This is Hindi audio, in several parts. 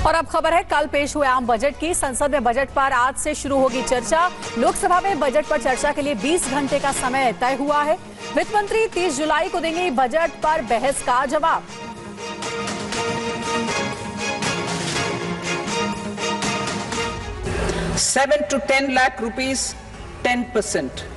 और अब खबर है कल पेश हुए आम बजट की। संसद में बजट पर आज से शुरू होगी चर्चा। लोकसभा में बजट पर चर्चा के लिए 20 घंटे का समय तय हुआ है। वित्त मंत्री 30 जुलाई को देंगे बजट पर बहस का जवाब। $7 to 10 lakh rupees, 10%.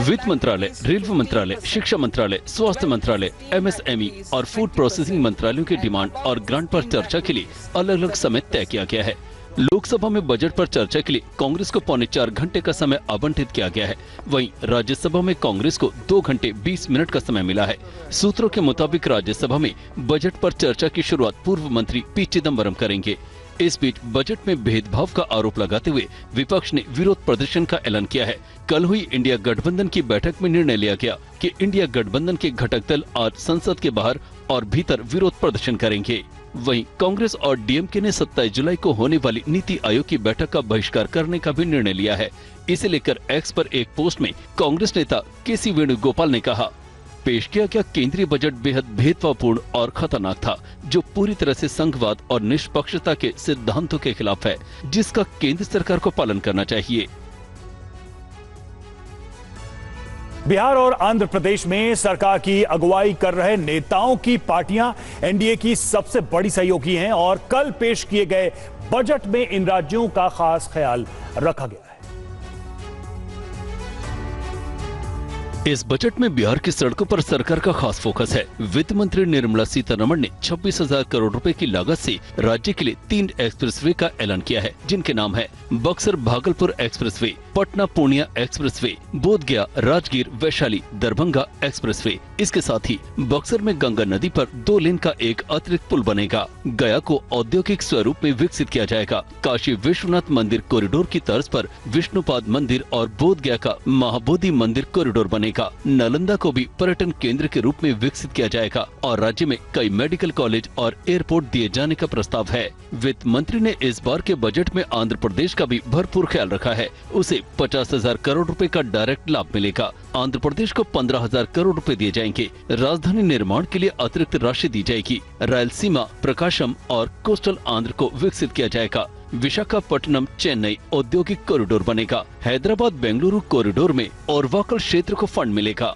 वित्त मंत्रालय, रेलवे मंत्रालय, शिक्षा मंत्रालय, स्वास्थ्य मंत्रालय, MSME और फूड प्रोसेसिंग मंत्रालयों की डिमांड और ग्रांट पर चर्चा के लिए अलग अलग समय तय किया गया है। लोकसभा में बजट पर चर्चा के लिए कांग्रेस को 3.25 घंटे का समय आवंटित किया गया है। वहीं राज्यसभा में कांग्रेस को 2 घंटे 20 मिनट का समय मिला है। सूत्रों के मुताबिक राज्यसभा में बजट पर चर्चा की शुरुआत पूर्व मंत्री पी चिदम्बरम करेंगे। इस बीच बजट में भेदभाव का आरोप लगाते हुए विपक्ष ने विरोध प्रदर्शन का ऐलान किया है। कल हुई इंडिया गठबंधन की बैठक में निर्णय लिया गया कि इंडिया गठबंधन के घटक दल आज संसद के बाहर और भीतर विरोध प्रदर्शन करेंगे। वहीं कांग्रेस और डीएमके ने 27 जुलाई को होने वाली नीति आयोग की बैठक का बहिष्कार करने का भी निर्णय लिया है। इसे लेकर एक्स पर एक पोस्ट में कांग्रेस नेता केसी वेणुगोपाल ने कहा, पेश किया गया केंद्रीय बजट बेहद भेदभावपूर्ण और खतरनाक था, जो पूरी तरह से संघवाद और निष्पक्षता के सिद्धांतों के खिलाफ है, जिसका केंद्र सरकार को पालन करना चाहिए। बिहार और आंध्र प्रदेश में सरकार की अगुवाई कर रहे नेताओं की पार्टियां एनडीए की सबसे बड़ी सहयोगी हैं और कल पेश किए गए बजट में इन राज्यों का खास ख्याल रखा गया है। इस बजट में बिहार की सड़कों पर सरकार का खास फोकस है। वित्त मंत्री निर्मला सीतारमण ने 26,000 करोड़ रुपए की लागत से राज्य के लिए 3 एक्सप्रेसवे का ऐलान किया है, जिनके नाम है Buxar Bhagalpur expressway, Patna Purnia expressway, Bodhgaya Rajgir Vaishali Darbhanga expressway. इसके साथ ही बक्सर में गंगा नदी पर 2 लेन का एक अतिरिक्त पुल बनेगा। गया को औद्योगिक स्वरूप में विकसित किया जाएगा। काशी विश्वनाथ मंदिर कॉरिडोर की तर्ज पर विष्णुपाद मंदिर और बोधगया का महाबोधि मंदिर कॉरिडोर बनेगा। नालंदा को भी पर्यटन केंद्र के रूप में विकसित किया जाएगा और राज्य में कई मेडिकल कॉलेज और एयरपोर्ट दिए जाने का प्रस्ताव है। वित्त मंत्री ने इस बार के बजट में आंध्र प्रदेश का भी भरपूर ख्याल रखा है। उसे 50,000 करोड़ रुपए का डायरेक्ट लाभ मिलेगा। आंध्र प्रदेश को 15,000 करोड़ रुपए दिए जाएंगे। राजधानी निर्माण के लिए अतिरिक्त राशि दी जाएगी। रायलसीमा, प्रकाशम और कोस्टल आंध्र को विकसित किया जाएगा। विशाखापट्टनम चेन्नई औद्योगिक कॉरिडोर बनेगा। हैदराबाद बेंगलुरु कॉरिडोर में और वाकल क्षेत्र को फंड मिलेगा।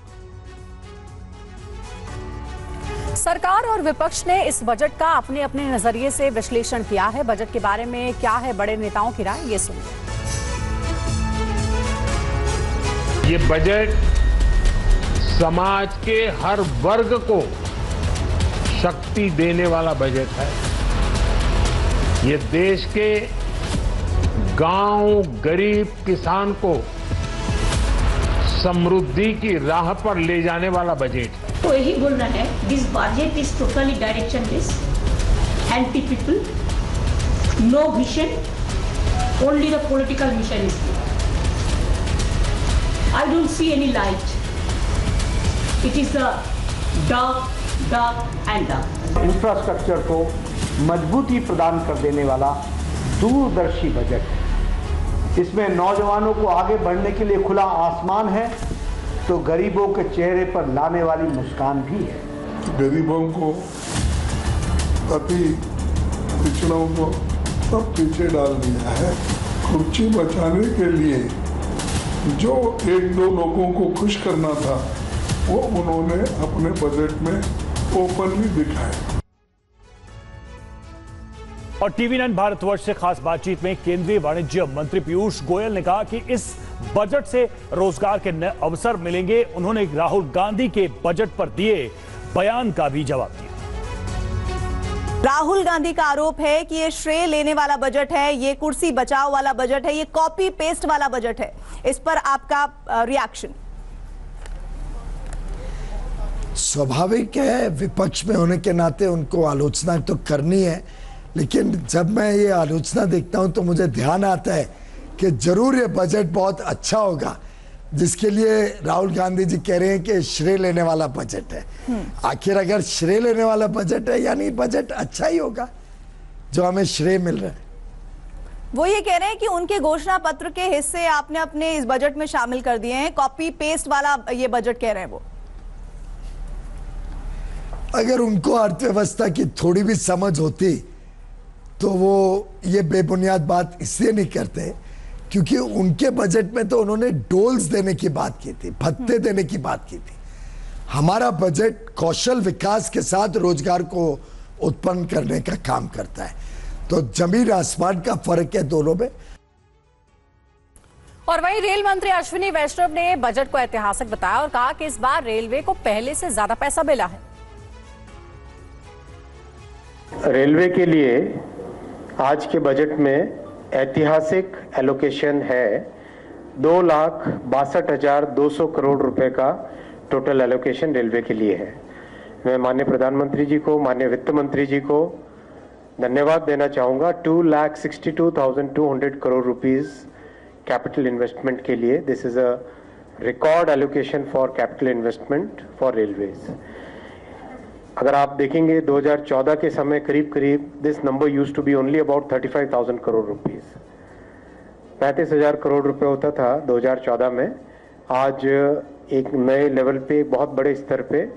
सरकार और विपक्ष ने इस बजट का अपने अपने नजरिए से विश्लेषण किया है। बजट के बारे में क्या है बड़े नेताओं की राय, ये सुनिए। ये बजट समाज के हर वर्ग को शक्ति देने वाला बजट है। ये देश के गांव गरीब किसान को समृद्धि की राह पर ले जाने वाला बजट है। तो यही बोलना है, this budget is totally directionless, anti people, no vision, only the political mission is there. I don't see any light. It is the dark, dark and dark. Infrastructure को मजबूती प्रदान कर देने वाला दूरदर्शी बजट है। इसमें नौजवानों को आगे बढ़ने के लिए खुला आसमान है, तो गरीबों के चेहरे पर लाने वाली मुस्कान भी है। गरीबों को, अति पिछड़ों को सब पीछे डाल दिया है। कुर्सी बचाने के लिए जो 1-2 लोगों को खुश करना था, वो उन्होंने अपने बजट में ओपनली दिखाया। और TV9 भारतवर्ष से खास बातचीत में केंद्रीय वाणिज्य मंत्री पीयूष गोयल ने कहा कि इस बजट से रोजगार के नए अवसर मिलेंगे। उन्होंने राहुल गांधी के बजट पर दिए बयान का भी जवाब दिया। राहुल गांधी का आरोप है कि ये श्रेय लेने वाला बजट है, ये कुर्सी बचाओ वाला बजट है, ये कॉपी पेस्ट वाला बजट है। इस पर आपका रिएक्शन? स्वाभाविक है, विपक्ष में होने के नाते उनको आलोचना तो करनी है, लेकिन जब मैं ये आलोचना देखता हूं तो मुझे ध्यान आता है कि जरूर ये बजट बहुत अच्छा होगा, जिसके लिए राहुल गांधी जी कह रहे हैं कि श्रेय लेने वाला बजट है। आखिर अगर श्रेय लेने वाला बजट है, यानी बजट अच्छा ही होगा जो हमें श्रेय मिल रहा है। वो ये कह रहे हैं कि उनके घोषणा पत्र के हिस्से आपने अपने इस बजट में शामिल कर दिए हैं, कॉपी पेस्ट वाला ये बजट कह रहे हैं वो। अगर उनको अर्थव्यवस्था की थोड़ी भी समझ होती तो वो ये बेबुनियाद बात इसलिए नहीं करते क्योंकि उनके बजट में तो उन्होंने डोल्स देने की बात की थी, भत्ते देने की बात की थी। हमारा बजट कौशल विकास के साथ रोजगार को उत्पन्न करने का काम करता है। तो जमीन आसमान का फर्क है दोनों में। और वहीं रेल मंत्री अश्विनी वैष्णव ने बजट को ऐतिहासिक बताया और कहा कि इस बार रेलवे को पहले से ज्यादा पैसा मिला है। रेलवे के लिए आज के बजट में ऐतिहासिक एलोकेशन है। 2,62,200 करोड़ रुपए का टोटल एलोकेशन रेलवे के लिए है। मैं माननीय प्रधानमंत्री जी को, माननीय वित्त मंत्री जी को धन्यवाद देना चाहूंगा। 2,62,200 करोड़ रुपीस कैपिटल इन्वेस्टमेंट के लिए। This is a record allocation for capital investment for railways. अगर आप देखेंगे 2014 के समय करीब करीब this number used to be only about 35,000 crore rupees. 35,000 crore रुपए होता था 2014 में। आज एक नए लेवल पे, एक बहुत बड़े स्तर पे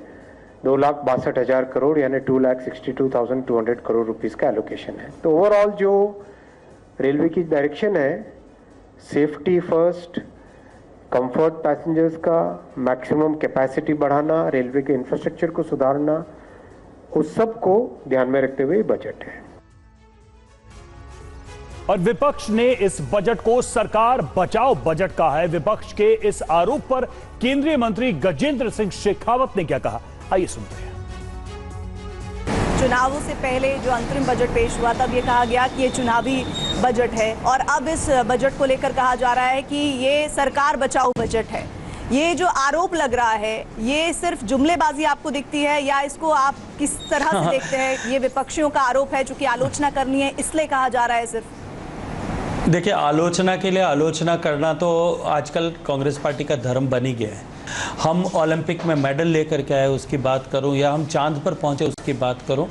2,62,000 करोड़ यानी 2,62,200 करोड़ रुपीस का एलोकेशन है। तो ओवरऑल जो रेलवे की डायरेक्शन है, सेफ्टी फर्स्ट, कंफर्ट पैसेंजर्स का, मैक्सिमम कैपेसिटी बढ़ाना, रेलवे के इंफ्रास्ट्रक्चर को सुधारना, उस सब को ध्यान में रखते हुए बजट है। और विपक्ष ने इस बजट को सरकार बचाओ बजट कहा है। विपक्ष के इस आरोप पर केंद्रीय मंत्री गजेंद्र सिंह शेखावत ने क्या कहा, आइए सुनते हैं। चुनावों से पहले जो अंतरिम बजट पेश हुआ तब ये कहा गया कि ये चुनावी बजट है और अब इस बजट को लेकर कहा जा रहा है कि ये सरकार बचाओ बजट है। ये जो आरोप लग रहा है, ये सिर्फ जुमलेबाजी आपको दिखती है या इसको आप किस तरह से देखते हैं? ये विपक्षियों का आरोप है, चूंकि आलोचना करनी है इसलिए कहा जा रहा है सिर्फ। देखिए, आलोचना के लिए आलोचना करना तो आजकल कांग्रेस पार्टी का धर्म बन ही गया है। हम ओलंपिक में मेडल लेकर के आए उसकी बात करूं या हम चांद पर पहुंचे उसकी बात करूं,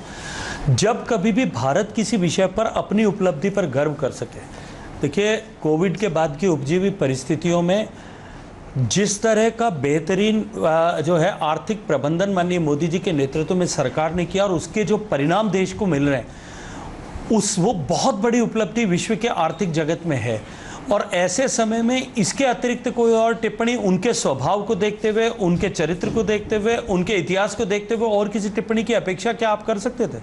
जब कभी भी भारत किसी विषय पर अपनी उपलब्धि पर गर्व कर सके। देखिए, कोविड के बाद की उपजी हुई परिस्थितियों में जिस तरह का बेहतरीन जो है आर्थिक प्रबंधन माननीय मोदी जी के नेतृत्व में सरकार ने किया और उसके जो परिणाम देश को मिल रहे हैं, वो बहुत बड़ी उपलब्धि विश्व के आर्थिक जगत में है। और ऐसे समय में इसके अतिरिक्त कोई और टिप्पणी उनके स्वभाव को देखते हुए, उनके चरित्र को देखते हुए, उनके इतिहास को देखते हुए और किसी टिप्पणी की अपेक्षा क्या आप कर सकते थे?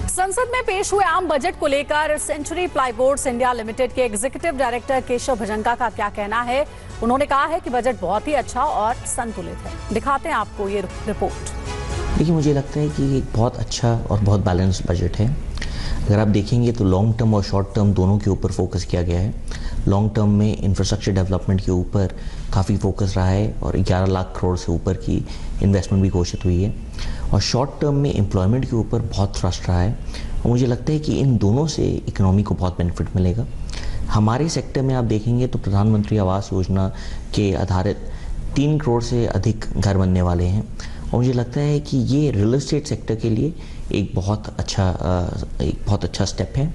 संसद में पेश हुए आम बजट को लेकर सेंचुरी प्लाईबोर्ड्स इंडिया लिमिटेड के एग्जीक्यूटिव डायरेक्टर केशव भजंका का क्या कहना है? उन्होंने कहा है कि बजट बहुत ही अच्छा और संतुलित है। दिखाते हैं आपको ये रिपोर्ट। देखिए, मुझे लगता है कि एक बहुत अच्छा और बहुत बैलेंस्ड बजट है। अगर आप देखेंगे तो लॉन्ग टर्म और शॉर्ट टर्म दोनों के ऊपर फोकस किया गया है। लॉन्ग टर्म में इंफ्रास्ट्रक्चर डेवलपमेंट के ऊपर काफ़ी फोकस रहा है और 11 लाख करोड़ से ऊपर की इन्वेस्टमेंट भी घोषित हुई है। और शॉर्ट टर्म में एम्प्लॉयमेंट के ऊपर बहुत थ्रस्ट रहा है और मुझे लगता है कि इन दोनों से इकोनॉमी को बहुत बेनिफिट मिलेगा। हमारे सेक्टर में आप देखेंगे तो प्रधानमंत्री आवास योजना के आधारित 3 करोड़ से अधिक घर बनने वाले हैं और मुझे लगता है कि ये रियल एस्टेट सेक्टर के लिए एक बहुत अच्छा स्टेप है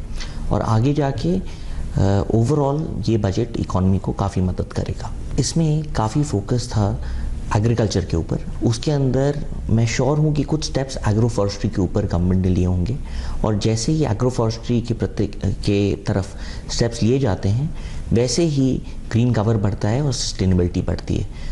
और आगे जाके ओवरऑल ये बजट इकोनॉमी को काफ़ी मदद करेगा। इसमें काफ़ी फोकस था एग्रीकल्चर के ऊपर। उसके अंदर मैं श्योर हूँ कि कुछ स्टेप्स एग्रो फॉरेस्ट्री के ऊपर गवर्नमेंट ने लिए होंगे और जैसे ही एग्रो फॉरेस्ट्री के तरफ स्टेप्स लिए जाते हैं वैसे ही ग्रीन कवर बढ़ता है और सस्टेनेबिलिटी बढ़ती है।